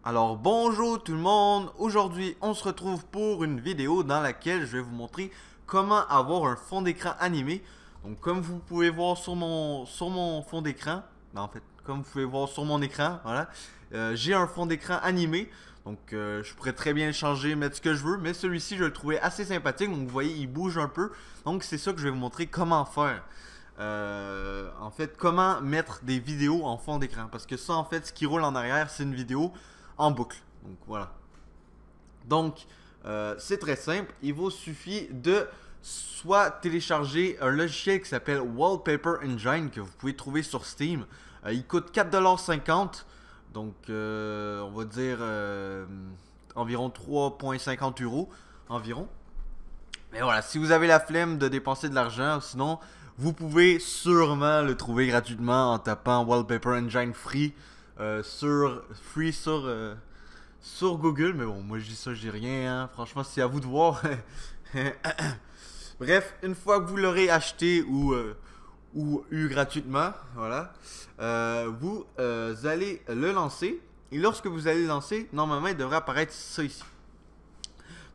Alors bonjour tout le monde, aujourd'hui on se retrouve pour une vidéo dans laquelle je vais vous montrer comment avoir un fond d'écran animé. Donc comme vous pouvez voir sur mon fond d'écran, en fait comme vous pouvez voir sur mon écran, voilà, j'ai un fond d'écran animé. Donc je pourrais très bien le changer, mettre ce que je veux, mais celui-ci je le trouvais assez sympathique, donc vous voyez il bouge un peu. Donc c'est ça que je vais vous montrer comment faire. En fait, comment mettre des vidéos en fond d'écran. Parce que ça, en fait, ce qui roule en arrière, c'est une vidéo en boucle. Donc, voilà. Donc, c'est très simple. Il vous suffit de soit télécharger un logiciel qui s'appelle Wallpaper Engine, que vous pouvez trouver sur Steam. Il coûte 4,50 $. Donc, on va dire environ 3,50 € environ. Mais voilà, si vous avez la flemme de dépenser de l'argent, sinon, vous pouvez sûrement le trouver gratuitement en tapant Wallpaper Engine Free sur Google. Mais bon, moi je dis ça, je dis rien, hein. Franchement, c'est à vous de voir. Bref, une fois que vous l'aurez acheté ou eu gratuitement, voilà, vous allez le lancer. Et lorsque vous allez le lancer, normalement, il devrait apparaître ça ici.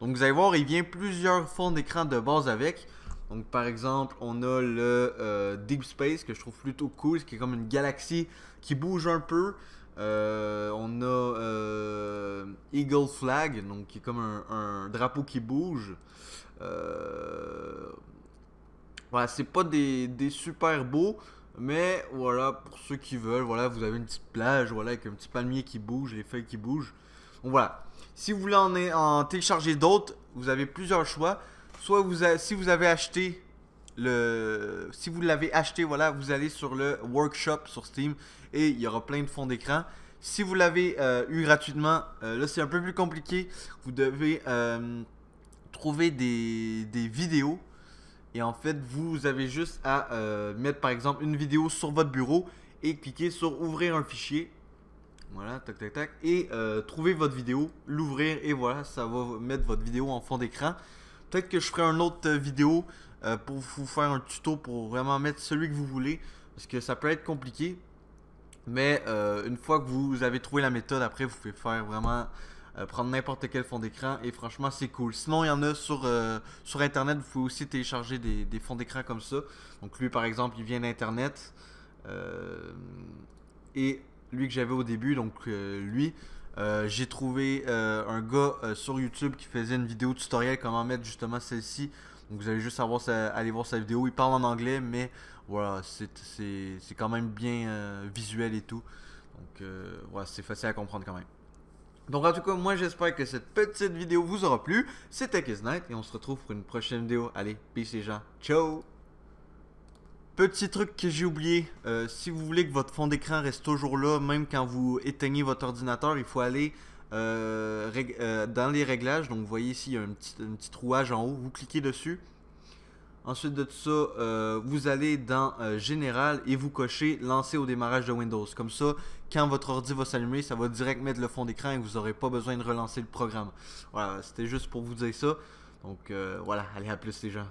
Donc vous allez voir, il vient plusieurs fonds d'écran de base avec. Donc par exemple, on a le Deep Space que je trouve plutôt cool, qui est comme une galaxie qui bouge un peu. On a Eagle Flag, donc qui est comme un drapeau qui bouge. Voilà, c'est pas des super beaux, mais voilà, pour ceux qui veulent, voilà, vous avez une petite plage, voilà, avec un petit palmier qui bouge, les feuilles qui bougent. Donc voilà. Si vous voulez en télécharger d'autres, vous avez plusieurs choix. Soit si vous avez acheté si vous l'avez acheté, voilà, vous allez sur le workshop sur Steam et il y aura plein de fonds d'écran. Si vous l'avez eu gratuitement, là c'est un peu plus compliqué. Vous devez trouver des vidéos. Et en fait, vous avez juste à mettre par exemple une vidéo sur votre bureau et cliquer sur ouvrir un fichier. Voilà, tac tac tac. Et trouver votre vidéo, l'ouvrir et voilà, ça va mettre votre vidéo en fond d'écran. Peut-être que je ferai une autre vidéo pour vous faire un tuto pour vraiment mettre celui que vous voulez. Parce que ça peut être compliqué. Mais une fois que vous avez trouvé la méthode, après vous pouvez faire vraiment prendre n'importe quel fond d'écran. Et franchement c'est cool. Sinon il y en a sur internet, vous pouvez aussi télécharger des fonds d'écran comme ça. Donc lui par exemple il vient d'internet. Et lui que j'avais au début, donc j'ai trouvé un gars sur YouTube qui faisait une vidéo tutoriel comment mettre justement celle-ci. Donc vous allez juste aller voir sa vidéo. Il parle en anglais, mais voilà, c'est quand même bien visuel et tout. Donc voilà, c'est facile à comprendre quand même. Donc en tout cas, moi j'espère que cette petite vidéo vous aura plu. C'était KizKnight et on se retrouve pour une prochaine vidéo. Allez, peace les gens. Ciao! Petit truc que j'ai oublié, si vous voulez que votre fond d'écran reste toujours là, même quand vous éteignez votre ordinateur, il faut aller dans les réglages. Donc vous voyez ici, il y a un petit rouage en haut, vous cliquez dessus. Ensuite de ça, vous allez dans Général et vous cochez Lancer au démarrage de Windows. Comme ça, quand votre ordi va s'allumer, ça va direct mettre le fond d'écran et vous n'aurez pas besoin de relancer le programme. Voilà, c'était juste pour vous dire ça. Donc voilà, allez à plus les gens.